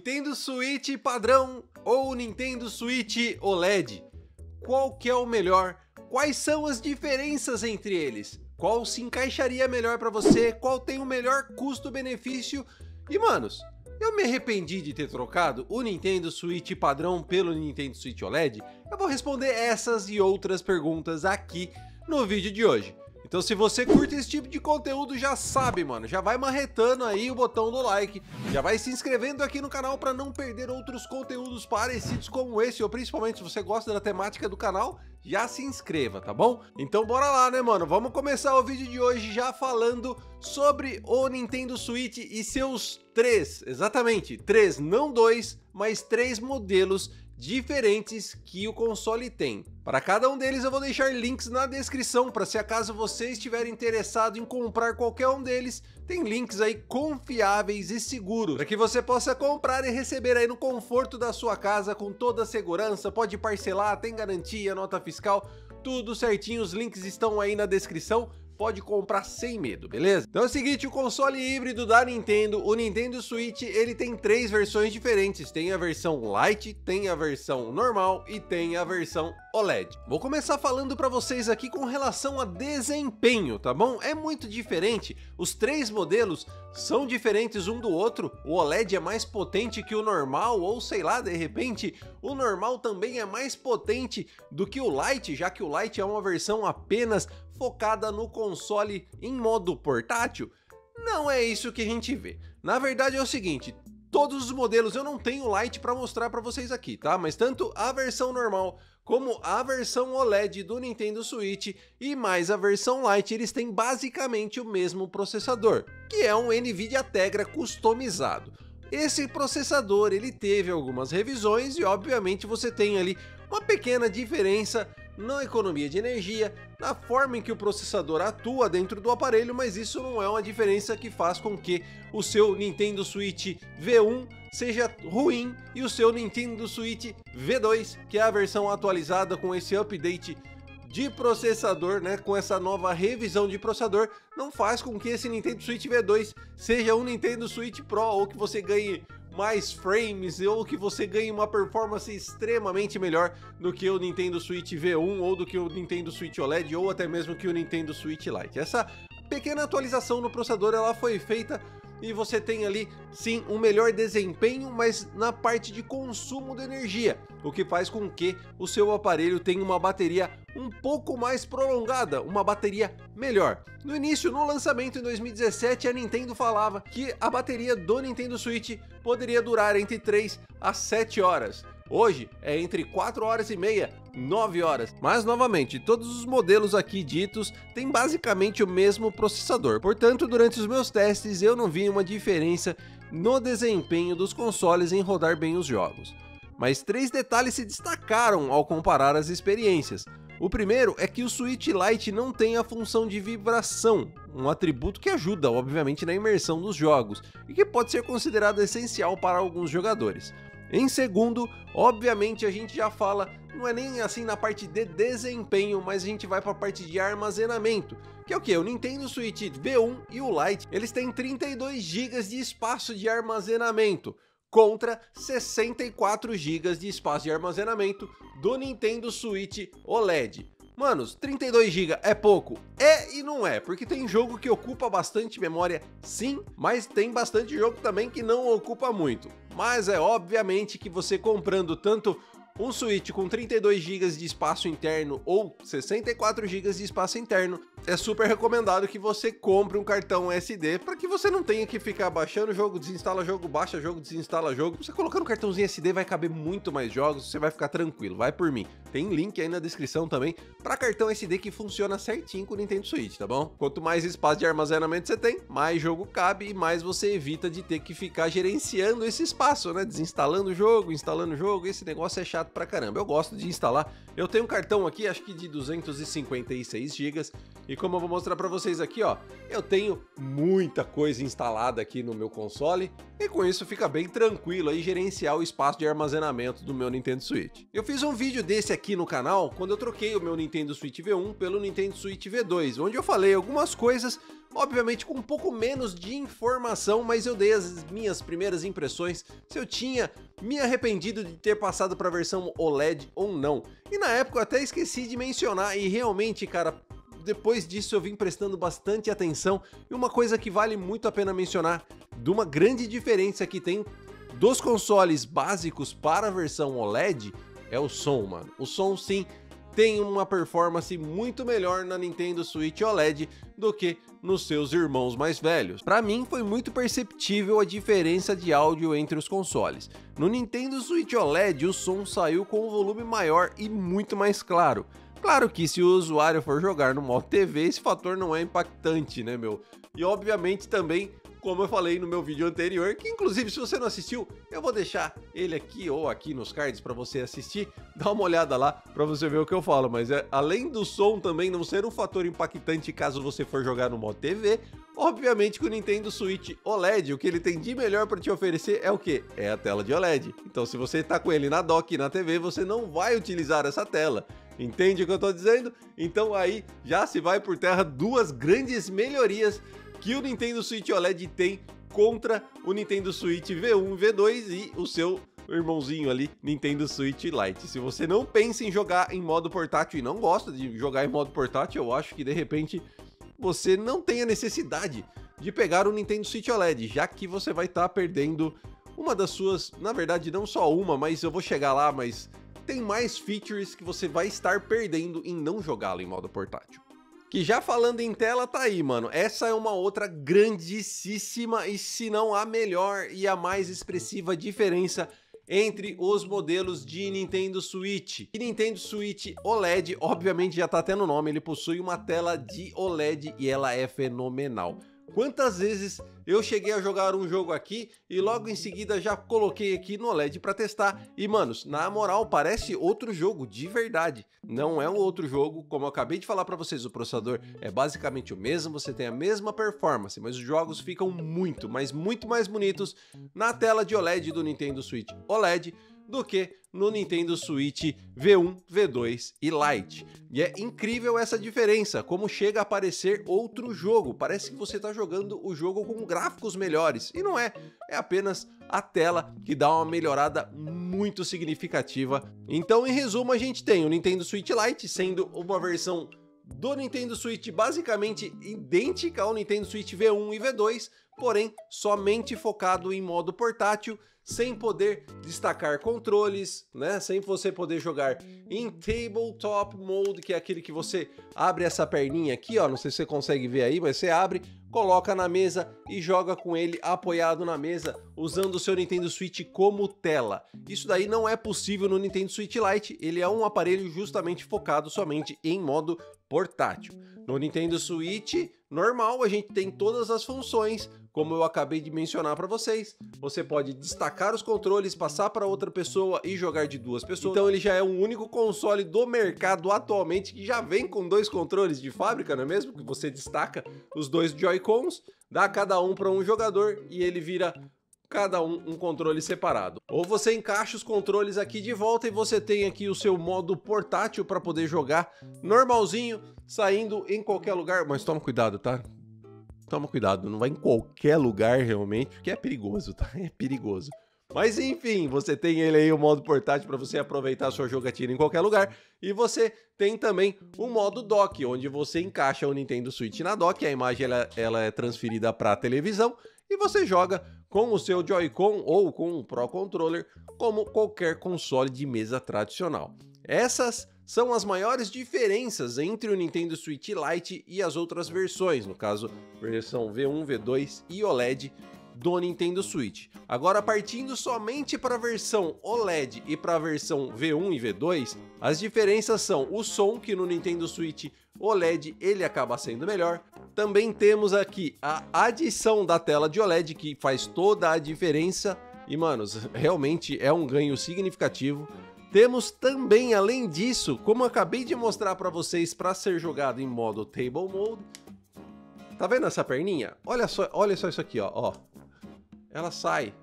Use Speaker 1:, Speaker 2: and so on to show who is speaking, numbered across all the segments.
Speaker 1: Nintendo Switch padrão ou Nintendo Switch OLED? Qual que é o melhor? Quais são as diferenças entre eles? Qual se encaixaria melhor para você? Qual tem o melhor custo-benefício? E manos, eu me arrependi de ter trocado o Nintendo Switch padrão pelo Nintendo Switch OLED? Eu vou responder essas e outras perguntas aqui no vídeo de hoje. Então se você curte esse tipo de conteúdo, já sabe, mano, já vai marretando aí o botão do like, já vai se inscrevendo aqui no canal para não perder outros conteúdos parecidos como esse, ou principalmente se você gosta da temática do canal, já se inscreva, tá bom? Então bora lá, né, mano? Vamos começar o vídeo de hoje já falando sobre o Nintendo Switch e seus exatamente, não dois, mas 3 modelos diferentes que o console tem. Para cada um deles eu vou deixar links na descrição para se acaso você estiver interessado em comprar qualquer um deles, tem links aí confiáveis e seguros para que você possa comprar e receber aí no conforto da sua casa com toda a segurança, pode parcelar, tem garantia, nota fiscal, tudo certinho, os links estão aí na descrição. Pode comprar sem medo, beleza? Então é o seguinte, o console híbrido da Nintendo, o Nintendo Switch, ele tem 3 versões diferentes. Tem a versão Lite, tem a versão normal e tem a versão OLED. Vou começar falando para vocês aqui com relação a desempenho, tá bom? É muito diferente, os 3 modelos são diferentes um do outro. O OLED é mais potente que o normal, ou sei lá, de repente, o normal também é mais potente do que o Lite, já que o Lite é uma versão apenas focada no console em modo portátil. Não é isso que a gente vê. Na verdade é o seguinte, todos os modelos, eu não tenho Lite para mostrar para vocês aqui, tá? Mas tanto a versão normal como a versão OLED do Nintendo Switch e mais a versão Lite, eles têm basicamente o mesmo processador, que é um NVIDIA Tegra customizado. Esse processador, ele teve algumas revisões e obviamente você tem ali uma pequena diferença na economia de energia, na forma em que o processador atua dentro do aparelho, mas isso não é uma diferença que faz com que o seu Nintendo Switch V1 seja ruim e o seu Nintendo Switch V2, que é a versão atualizada com esse update de processador, né, com essa nova revisão de processador, não faz com que esse Nintendo Switch V2 seja um Nintendo Switch Pro ou que você ganhe mais frames ou que você ganhe uma performance extremamente melhor do que o Nintendo Switch V1 ou do que o Nintendo Switch OLED ou até mesmo que o Nintendo Switch Lite. Essa pequena atualização no processador ela foi feita e você tem ali sim um melhor desempenho, mas na parte de consumo de energia, o que faz com que o seu aparelho tenha uma bateria um pouco mais prolongada, uma bateria melhor. No início, no lançamento em 2017, a Nintendo falava que a bateria do Nintendo Switch poderia durar entre 3 a 7 horas. Hoje é entre 4 horas e meia, 9 horas. Mas novamente, todos os modelos aqui ditos têm basicamente o mesmo processador. Portanto, durante os meus testes eu não vi uma diferença no desempenho dos consoles em rodar bem os jogos. Mas 3 detalhes se destacaram ao comparar as experiências. O primeiro é que o Switch Lite não tem a função de vibração, um atributo que ajuda, obviamente, na imersão dos jogos e que pode ser considerado essencial para alguns jogadores. Em segundo, obviamente a gente já fala, não é nem assim na parte de desempenho, mas a gente vai para a parte de armazenamento, que é o que? O Nintendo Switch V1 e o Lite, eles têm 32 GB de espaço de armazenamento, contra 64 GB de espaço de armazenamento do Nintendo Switch OLED. Manos, 32 GB é pouco? É e não é, porque tem jogo que ocupa bastante memória sim, mas tem bastante jogo também que não ocupa muito. Mas é obviamente que você comprando tanto um Switch com 32 GB de espaço interno ou 64 GB de espaço interno, é super recomendado que você compre um cartão SD para que você não tenha que ficar baixando o jogo, desinstala jogo, baixa jogo, desinstala jogo. Você colocando um cartãozinho SD vai caber muito mais jogos, você vai ficar tranquilo, vai por mim. Tem link aí na descrição também para cartão SD que funciona certinho com o Nintendo Switch, tá bom? Quanto mais espaço de armazenamento você tem, mais jogo cabe e mais você evita de ter que ficar gerenciando esse espaço, né? Desinstalando o jogo, instalando o jogo, esse negócio é chato pra caramba. Eu gosto de instalar. Eu tenho um cartão aqui, acho que de 256 GB, e como eu vou mostrar pra vocês aqui, ó, eu tenho muita coisa instalada aqui no meu console, E com isso fica bem tranquilo aí gerenciar o espaço de armazenamento do meu Nintendo Switch. Eu fiz um vídeo desse aqui no canal quando eu troquei o meu Nintendo Switch V1 pelo Nintendo Switch V2, onde eu falei algumas coisas, obviamente com um pouco menos de informação, mas eu dei as minhas primeiras impressões, se eu tinha me arrependido de ter passado para a versão OLED ou não. E na época eu até esqueci de mencionar, e realmente, cara, depois disso eu vim prestando bastante atenção, e uma coisa que vale muito a pena mencionar, de uma grande diferença que tem dos consoles básicos para a versão OLED, é o som, mano. O som, sim, tem uma performance muito melhor na Nintendo Switch OLED do que nos seus irmãos mais velhos. Para mim, foi muito perceptível a diferença de áudio entre os consoles. No Nintendo Switch OLED, o som saiu com um volume maior e muito mais claro. Claro que se o usuário for jogar no modo TV, esse fator não é impactante, né, meu? E obviamente também, como eu falei no meu vídeo anterior, que inclusive se você não assistiu, eu vou deixar ele aqui ou aqui nos cards para você assistir, dá uma olhada lá para você ver o que eu falo, mas além do som também não ser um fator impactante caso você for jogar no modo TV, obviamente que o Nintendo Switch OLED, o que ele tem de melhor para te oferecer é o quê? É a tela de OLED. Então se você tá com ele na dock e na TV, você não vai utilizar essa tela. Entende o que eu tô dizendo? Então aí já se vai por terra duas grandes melhorias que o Nintendo Switch OLED tem contra o Nintendo Switch V1 e V2 e o seu irmãozinho ali, Nintendo Switch Lite. Se você não pensa em jogar em modo portátil e não gosta de jogar em modo portátil, eu acho que de repente você não tem a necessidade de pegar o Nintendo Switch OLED, já que você vai estar perdendo uma das suas, na verdade não só uma, mas eu vou chegar lá, mas tem mais features que você vai estar perdendo em não jogá-lo em modo portátil. Que já falando em tela, tá aí, mano. Essa é uma outra grandíssima e se não a melhor e a mais expressiva diferença entre os modelos de Nintendo Switch. E Nintendo Switch OLED, obviamente já tá até no nome, ele possui uma tela de OLED e ela é fenomenal. Quantas vezes eu cheguei a jogar um jogo aqui e logo em seguida já coloquei aqui no OLED para testar e, manos, na moral, parece outro jogo, de verdade. Não é um outro jogo, como eu acabei de falar para vocês, o processador é basicamente o mesmo, você tem a mesma performance, mas os jogos ficam muito, mas muito mais bonitos na tela de OLED do Nintendo Switch OLED do que no Nintendo Switch V1, V2 e Lite. E é incrível essa diferença, como chega a aparecer outro jogo. Parece que você está jogando o jogo com gráficos melhores. E não é, é apenas a tela que dá uma melhorada muito significativa. Então, em resumo, a gente tem o Nintendo Switch Lite sendo uma versão do Nintendo Switch basicamente idêntica ao Nintendo Switch V1 e V2, porém somente focado em modo portátil, sem poder destacar controles, né? Sem você poder jogar em Tabletop Mode, que é aquele que você abre essa perninha aqui, ó, não sei se você consegue ver aí, mas você abre, coloca na mesa e joga com ele apoiado na mesa, usando o seu Nintendo Switch como tela. Isso daí não é possível no Nintendo Switch Lite, ele é um aparelho justamente focado somente em modo portátil. No Nintendo Switch normal, a gente tem todas as funções, como eu acabei de mencionar para vocês. Você pode destacar os controles, passar para outra pessoa e jogar de duas pessoas. Então ele já é o único console do mercado atualmente que já vem com dois controles de fábrica, não é mesmo? Que você destaca os dois Joy-Cons, dá cada um para um jogador e ele vira cada um controle separado. Ou você encaixa os controles aqui de volta e você tem aqui o seu modo portátil para poder jogar normalzinho, saindo em qualquer lugar. Mas toma cuidado, tá? Toma cuidado, não vai em qualquer lugar realmente, porque é perigoso, tá? É perigoso. Mas enfim, você tem ele aí, o modo portátil, para você aproveitar a sua jogatina em qualquer lugar. E você tem também o modo dock, onde você encaixa o Nintendo Switch na dock, a imagem ela é transferida para a televisão e você joga com o seu Joy-Con ou com o Pro Controller, como qualquer console de mesa tradicional. Essas são as maiores diferenças entre o Nintendo Switch Lite e as outras versões, no caso, versão V1, V2 e OLED do Nintendo Switch. Agora, partindo somente para a versão OLED e para a versão V1 e V2, as diferenças são o som, que no Nintendo Switch OLED ele acaba sendo melhor. Também temos aqui a adição da tela de OLED, que faz toda a diferença e, manos, realmente é um ganho significativo. Temos também, além disso, como eu acabei de mostrar para vocês, para ser jogado em modo Table Mode. Tá vendo essa perninha? Olha só isso aqui, ó. ela sai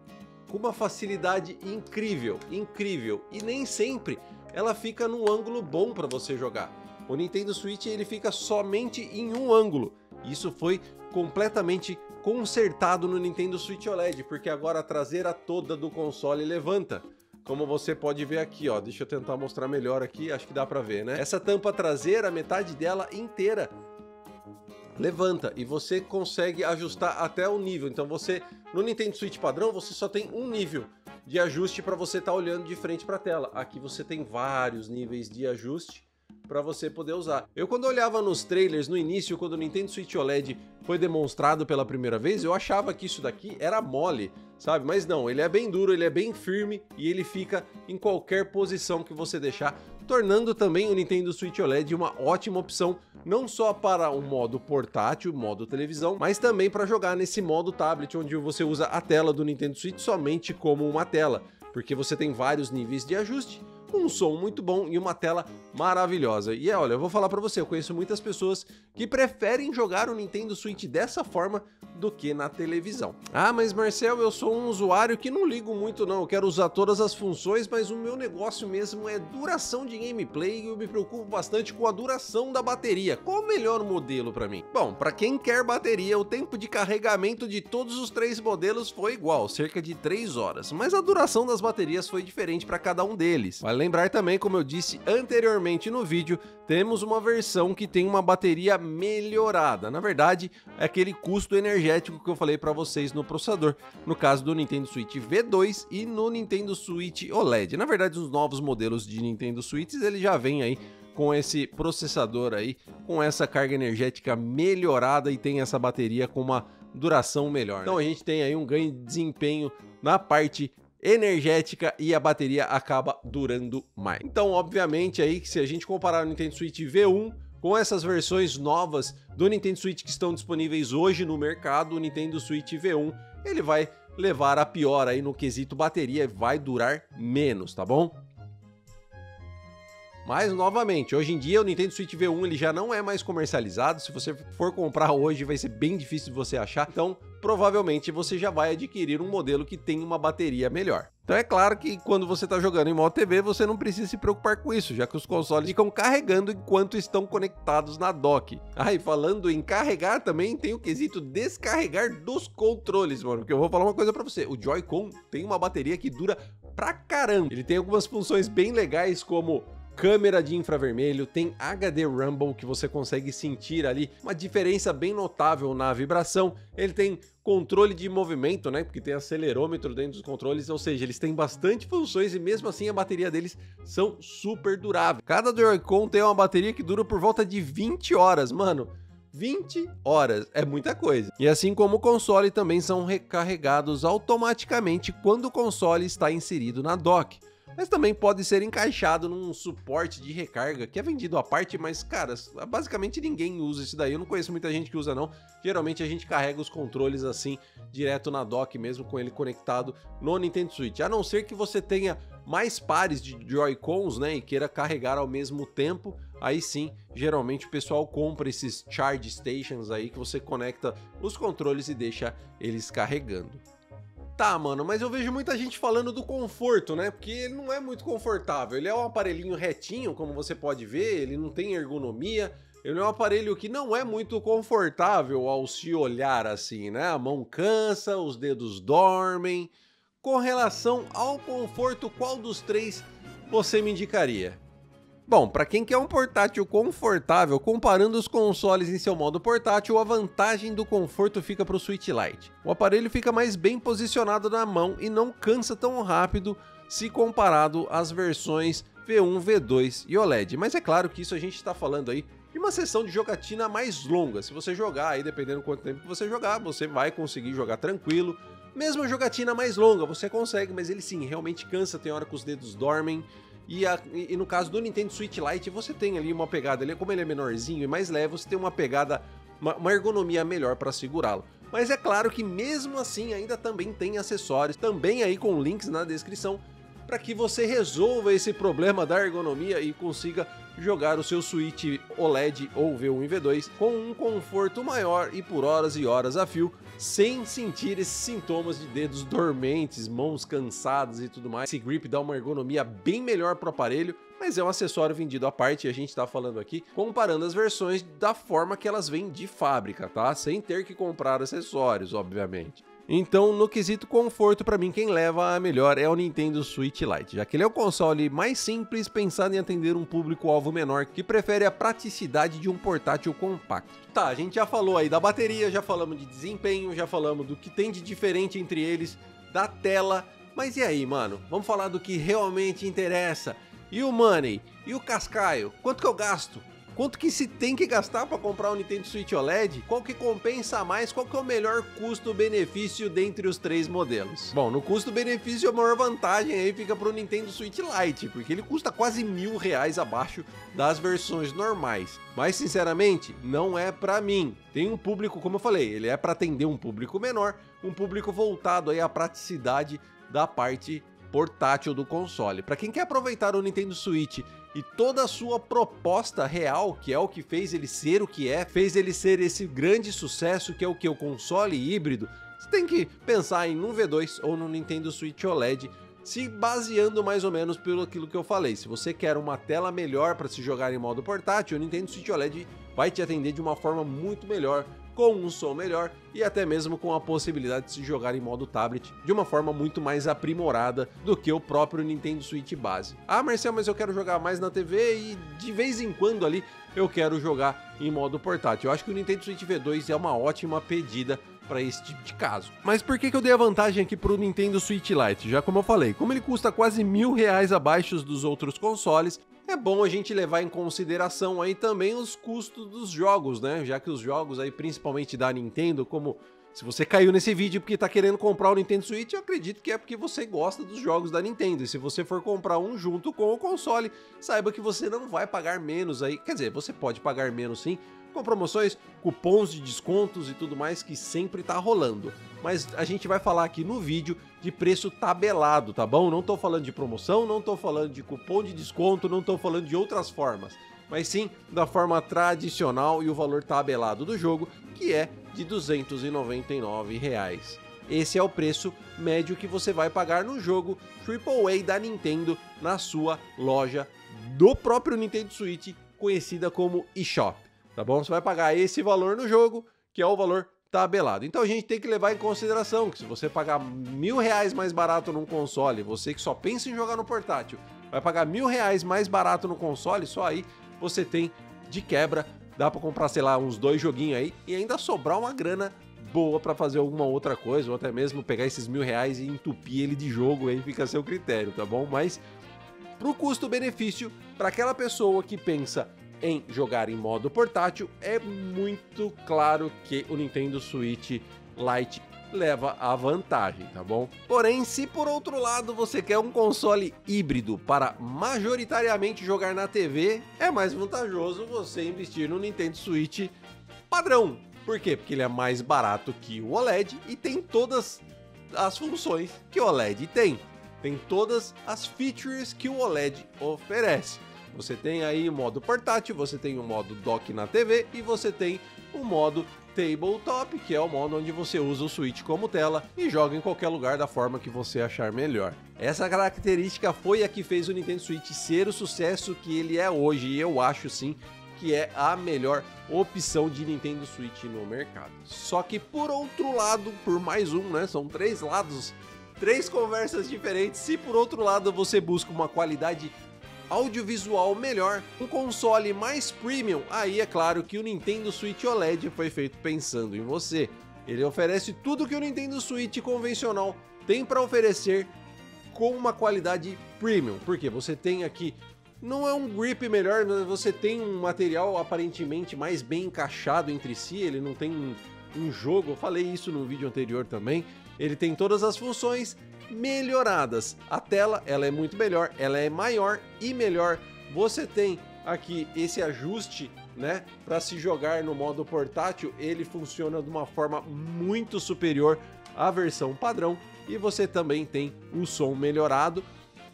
Speaker 1: com uma facilidade incrível, incrível. E nem sempre ela fica num ângulo bom para você jogar. O Nintendo Switch ele fica somente em um ângulo. Isso foi completamente consertado no Nintendo Switch OLED, porque agora a traseira toda do console levanta. Como você pode ver aqui, ó, deixa eu tentar mostrar melhor aqui, acho que dá pra ver, né? Essa tampa traseira, metade dela inteira levanta e você consegue ajustar até o nível. Então você, no Nintendo Switch padrão, você só tem um nível de ajuste para você estar olhando de frente para a tela. Aqui você tem vários níveis de ajuste para você poder usar. Eu quando olhava nos trailers no início, quando o Nintendo Switch OLED foi demonstrado pela primeira vez, eu achava que isso daqui era mole, sabe? Mas não, ele é bem duro, ele é bem firme e ele fica em qualquer posição que você deixar, tornando também o Nintendo Switch OLED uma ótima opção, não só para o modo portátil, modo televisão, mas também para jogar nesse modo tablet, onde você usa a tela do Nintendo Switch somente como uma tela, porque você tem vários níveis de ajuste, um som muito bom e uma tela maravilhosa. E olha, eu vou falar pra você, eu conheço muitas pessoas que preferem jogar o Nintendo Switch dessa forma do que na televisão. Ah, mas Marcel, eu sou um usuário que não ligo muito não, eu quero usar todas as funções, mas o meu negócio mesmo é duração de gameplay e eu me preocupo bastante com a duração da bateria. Qual o melhor modelo pra mim? Bom, pra quem quer bateria, o tempo de carregamento de todos os três modelos foi igual, cerca de 3 horas, mas a duração das baterias foi diferente para cada um deles. Vale lembrar também, como eu disse anteriormente no vídeo, temos uma versão que tem uma bateria melhorada. Na verdade, é aquele custo energético que eu falei para vocês no processador, no caso do Nintendo Switch V2 e no Nintendo Switch OLED. Na verdade, os novos modelos de Nintendo Switch, ele já vem aí com esse processador aí, com essa carga energética melhorada e tem essa bateria com uma duração melhor, né? Então a gente tem aí um ganho de desempenho na parte energética e a bateria acaba durando mais. Então, obviamente, aí que se a gente comparar o Nintendo Switch V1 com essas versões novas do Nintendo Switch que estão disponíveis hoje no mercado, o Nintendo Switch V1, ele vai levar a pior aí no quesito bateria e vai durar menos, tá bom? Mas, novamente, hoje em dia o Nintendo Switch V1 ele já não é mais comercializado. Se você for comprar hoje vai ser bem difícil de você achar. Então, provavelmente você já vai adquirir um modelo que tem uma bateria melhor. Então é claro que quando você está jogando em modo TV, você não precisa se preocupar com isso, já que os consoles ficam carregando enquanto estão conectados na dock. Ah, e falando em carregar também, tem o quesito descarregar dos controles, mano. Porque eu vou falar uma coisa pra você, o Joy-Con tem uma bateria que dura pra caramba. Ele tem algumas funções bem legais como câmera de infravermelho, tem HD Rumble que você consegue sentir ali uma diferença bem notável na vibração. Ele tem controle de movimento, né, porque tem acelerômetro dentro dos controles, ou seja, eles têm bastante funções e mesmo assim a bateria deles são super duráveis. Cada Joy-Con tem uma bateria que dura por volta de 20 horas, mano. 20 horas é muita coisa. E assim como o console também são recarregados automaticamente quando o console está inserido na dock. Mas também pode ser encaixado num suporte de recarga que é vendido à parte, mas, cara, basicamente ninguém usa isso daí. Eu não conheço muita gente que usa, não. Geralmente a gente carrega os controles assim, direto na dock mesmo, com ele conectado no Nintendo Switch. A não ser que você tenha mais pares de Joy-Cons, né, e queira carregar ao mesmo tempo, aí sim, geralmente o pessoal compra esses charge stations aí que você conecta os controles e deixa eles carregando. Tá, mano, mas eu vejo muita gente falando do conforto, né? Porque ele não é muito confortável. Ele é um aparelhinho retinho, como você pode ver, ele não tem ergonomia. Ele é um aparelho que não é muito confortável ao se olhar assim, né? A mão cansa, os dedos dormem. Com relação ao conforto, qual dos três você me indicaria? Bom, para quem quer um portátil confortável, comparando os consoles em seu modo portátil, a vantagem do conforto fica para o Switch Lite. O aparelho fica mais bem posicionado na mão e não cansa tão rápido se comparado às versões V1, V2 e OLED. Mas é claro que isso a gente está falando aí de uma sessão de jogatina mais longa. Se você jogar aí, dependendo do quanto tempo que você jogar, você vai conseguir jogar tranquilo. Mesmo a jogatina mais longa, você consegue, mas ele sim, realmente cansa, tem hora que os dedos dormem. E no caso do Nintendo Switch Lite, você tem ali uma pegada, como ele é menorzinho e mais leve, você tem uma pegada, uma ergonomia melhor para segurá-lo. Mas é claro que mesmo assim ainda também tem acessórios, também aí com links na descrição, para que você resolva esse problema da ergonomia e consiga jogar o seu Switch OLED ou V1 e V2 com um conforto maior e por horas e horas a fio, sem sentir esses sintomas de dedos dormentes, mãos cansadas e tudo mais. Esse grip dá uma ergonomia bem melhor para o aparelho, mas é um acessório vendido à parte e a gente está falando aqui comparando as versões da forma que elas vêm de fábrica, tá? Sem ter que comprar acessórios, obviamente. Então, no quesito conforto, para mim, quem leva a melhor é o Nintendo Switch Lite, já que ele é o console mais simples, pensado em atender um público-alvo menor, que prefere a praticidade de um portátil compacto. Tá, a gente já falou aí da bateria, já falamos de desempenho, já falamos do que tem de diferente entre eles, da tela, mas e aí, mano? Vamos falar do que realmente interessa. E o money? E o cascaio? Quanto que eu gasto? Quanto que se tem que gastar para comprar um Nintendo Switch OLED? Qual que compensa mais? Qual que é o melhor custo-benefício dentre os três modelos? Bom, no custo-benefício a maior vantagem aí fica para o Nintendo Switch Lite, porque ele custa quase R$1.000 abaixo das versões normais. Mas sinceramente, não é para mim. Tem um público, como eu falei, ele é para atender um público menor, um público voltado aí à praticidade da parte portátil do console. Para quem quer aproveitar o Nintendo Switch e toda a sua proposta real, que é o que fez ele ser o que é, fez ele ser esse grande sucesso que é o que? O console híbrido, você tem que pensar em um V2 ou no Nintendo Switch OLED, se baseando mais ou menos pelo aquilo que eu falei. Se você quer uma tela melhor para se jogar em modo portátil, o Nintendo Switch OLED vai te atender de uma forma muito melhor, com um som melhor e até mesmo com a possibilidade de se jogar em modo tablet de uma forma muito mais aprimorada do que o próprio Nintendo Switch base. Ah, Marcel, mas eu quero jogar mais na TV e de vez em quando ali eu quero jogar em modo portátil. Eu acho que o Nintendo Switch V2 é uma ótima pedida para esse tipo de caso. Mas por que eu dei a vantagem aqui para o Nintendo Switch Lite? Já como eu falei, como ele custa quase R$1.000 abaixo dos outros consoles, é bom a gente levar em consideração aí também os custos dos jogos, né? Já que os jogos aí, principalmente da Nintendo, como se você caiu nesse vídeo porque tá querendo comprar o Nintendo Switch, eu acredito que é porque você gosta dos jogos da Nintendo. E se você for comprar um junto com o console, saiba que você não vai pagar menos aí. Quer dizer, você pode pagar menos sim, com promoções, cupons de descontos e tudo mais que sempre tá rolando. Mas a gente vai falar aqui no vídeo de preço tabelado, tá bom? Não tô falando de promoção, não tô falando de cupom de desconto, não tô falando de outras formas, mas sim da forma tradicional e o valor tabelado do jogo, que é de R$299. Esse é o preço médio que você vai pagar no jogo AAA da Nintendo na sua loja do próprio Nintendo Switch, conhecida como eShop. Tá bom? Você vai pagar esse valor no jogo, que é o valor tabelado. Então a gente tem que levar em consideração que se você pagar R$1.000 mais barato num console, você que só pensa em jogar no portátil, vai pagar R$1.000 mais barato no console, só aí você tem de quebra, dá pra comprar, sei lá, uns 2 joguinhos aí e ainda sobrar uma grana boa pra fazer alguma outra coisa, ou até mesmo pegar esses R$1.000 e entupir ele de jogo, aí fica a seu critério, tá bom? Mas pro custo-benefício, para aquela pessoa que pensa em jogar em modo portátil, é muito claro que o Nintendo Switch Lite leva a vantagem, tá bom? Porém, se por outro lado você quer um console híbrido para majoritariamente jogar na TV, é mais vantajoso você investir no Nintendo Switch padrão. Por quê? Porque ele é mais barato que o OLED e tem todas as funções que o OLED tem. Tem todas as features que o OLED oferece. Você tem aí o modo portátil, você tem o modo dock na TV e você tem o modo tabletop, que é o modo onde você usa o Switch como tela e joga em qualquer lugar da forma que você achar melhor. Essa característica foi a que fez o Nintendo Switch ser o sucesso que ele é hoje, e eu acho sim que é a melhor opção de Nintendo Switch no mercado. Só que por outro lado, por mais um, né, são 3 lados, 3 conversas diferentes. Se por outro lado você busca uma qualidade audiovisual melhor, um console mais premium, aí é claro que o Nintendo Switch OLED foi feito pensando em você. Ele oferece tudo que o Nintendo Switch convencional tem para oferecer com uma qualidade premium, porque você tem aqui, não é um grip melhor, mas você tem um material aparentemente mais bem encaixado entre si, ele não tem um jogo, eu falei isso no vídeo anterior também, ele tem todas as funções melhoradas. A tela, ela é muito melhor, ela é maior e melhor. Você tem aqui esse ajuste, né, para se jogar no modo portátil, ele funciona de uma forma muito superior à versão padrão, e você também tem o som melhorado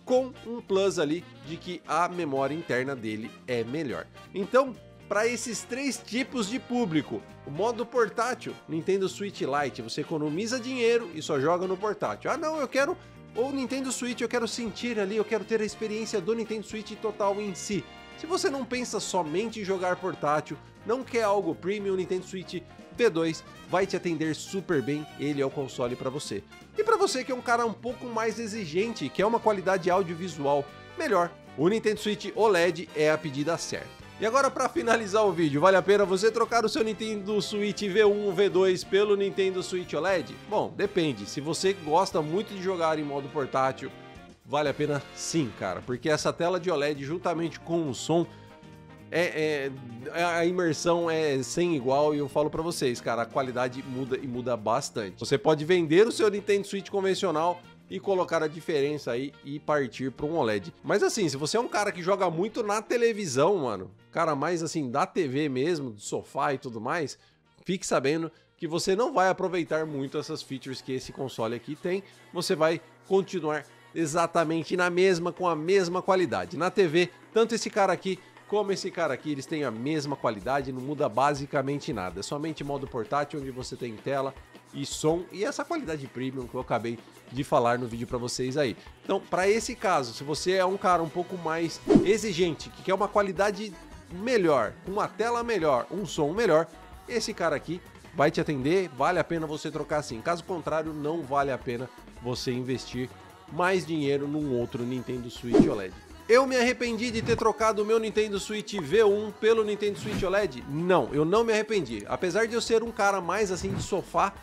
Speaker 1: com um plus ali de que a memória interna dele é melhor. Então, para esses três tipos de público, o modo portátil, Nintendo Switch Lite, você economiza dinheiro e só joga no portátil. Ah não, eu quero o Nintendo Switch, eu quero sentir ali, eu quero ter a experiência do Nintendo Switch total em si. Se você não pensa somente em jogar portátil, não quer algo premium, o Nintendo Switch V2 vai te atender super bem, ele é o console para você. E para você que é um cara um pouco mais exigente, quer uma qualidade audiovisual melhor, o Nintendo Switch OLED é a pedida certa. E agora, para finalizar o vídeo, vale a pena você trocar o seu Nintendo Switch V1 ou V2 pelo Nintendo Switch OLED? Bom, depende. Se você gosta muito de jogar em modo portátil, vale a pena sim, cara, porque essa tela de OLED juntamente com o som, a imersão é sem igual, e eu falo pra vocês, cara, a qualidade muda e muda bastante. Você pode vender o seu Nintendo Switch convencional e colocar a diferença aí e partir para um OLED. Mas assim, se você é um cara que joga muito na televisão, mano, cara mais assim da TV mesmo, do sofá e tudo mais, fique sabendo que você não vai aproveitar muito essas features que esse console aqui tem. Você vai continuar exatamente com a mesma qualidade. Na TV, tanto esse cara aqui como esse cara aqui, eles têm a mesma qualidade, não muda basicamente nada. É somente modo portátil, onde você tem tela e som e essa qualidade premium que eu acabei de falar no vídeo para vocês aí. Então, para esse caso, se você é um cara um pouco mais exigente, que quer uma qualidade melhor, uma tela melhor, um som melhor, esse cara aqui vai te atender, vale a pena você trocar sim. Caso contrário, não vale a pena você investir mais dinheiro num outro Nintendo Switch OLED. Eu me arrependi de ter trocado o meu Nintendo Switch V1 pelo Nintendo Switch OLED? Não, eu não me arrependi. Apesar de eu ser um cara mais assim de sofá,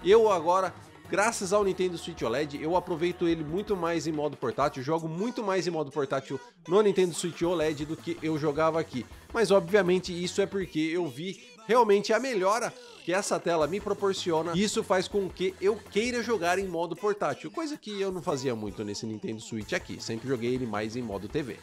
Speaker 1: eu agora, graças ao Nintendo Switch OLED, eu aproveito ele muito mais em modo portátil, jogo muito mais em modo portátil no Nintendo Switch OLED do que eu jogava aqui. Mas obviamente isso é porque eu vi realmente a melhora que essa tela me proporciona, e isso faz com que eu queira jogar em modo portátil, coisa que eu não fazia muito nesse Nintendo Switch aqui, sempre joguei ele mais em modo TV.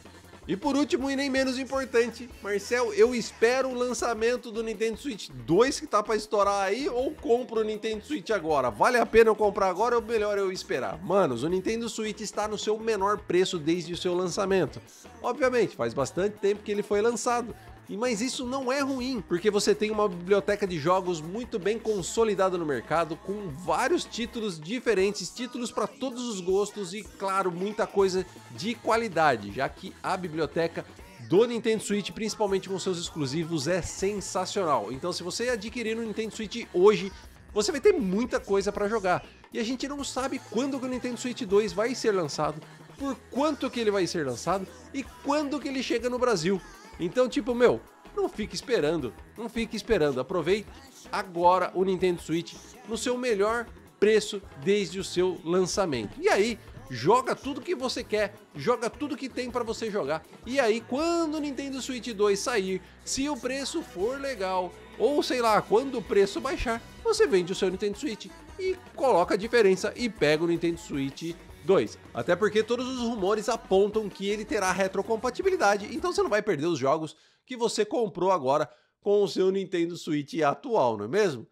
Speaker 1: E por último e nem menos importante, Marcel, eu espero o lançamento do Nintendo Switch 2 que tá pra estourar aí, ou compro o Nintendo Switch agora? Vale a pena eu comprar agora ou melhor eu esperar? Manos, o Nintendo Switch está no seu menor preço desde o seu lançamento. Obviamente, faz bastante tempo que ele foi lançado. Mas isso não é ruim, porque você tem uma biblioteca de jogos muito bem consolidada no mercado, com vários títulos diferentes, títulos para todos os gostos e, claro, muita coisa de qualidade, já que a biblioteca do Nintendo Switch, principalmente com seus exclusivos, é sensacional. Então, se você adquirir no Nintendo Switch hoje, você vai ter muita coisa para jogar. E a gente não sabe quando que o Nintendo Switch 2 vai ser lançado, por quanto que ele vai ser lançado e quando que ele chega no Brasil. Então, tipo, meu, não fique esperando, aproveite agora o Nintendo Switch no seu melhor preço desde o seu lançamento. E aí, joga tudo que você quer, joga tudo que tem para você jogar. E aí, quando o Nintendo Switch 2 sair, se o preço for legal, ou sei lá, quando o preço baixar, você vende o seu Nintendo Switch e coloca a diferença e pega o Nintendo Switch 2. Até porque todos os rumores apontam que ele terá retrocompatibilidade, então você não vai perder os jogos que você comprou agora com o seu Nintendo Switch atual, não é mesmo?